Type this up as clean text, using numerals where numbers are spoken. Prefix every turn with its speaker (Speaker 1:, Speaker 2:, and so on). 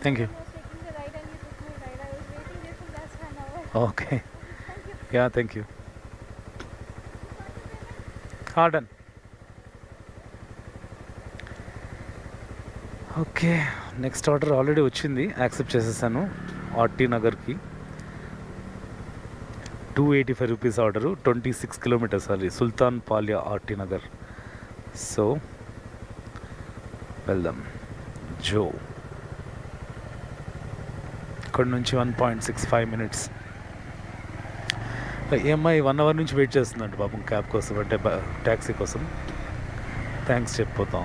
Speaker 1: Thank you. Okay. Yeah, thank you. Done. Okay, next order already వచ్చింది, accept చేసేసాను. RT నగర్కి 285 rupees order, 26 kilometres అది, సుల్తాన్ పాల్యా RT Nagar. So వెళ్దాం. జో ఇక్కడ నుంచి 1.65 మినిట్స్. ఈఎంఐ 1 అవర్ నుంచి వెయిట్ చేస్తుందండి పాపం, క్యాబ్ కోసం, అంటే ట్యాక్సీ కోసం. థ్యాంక్స్ చెప్పిపోతాం.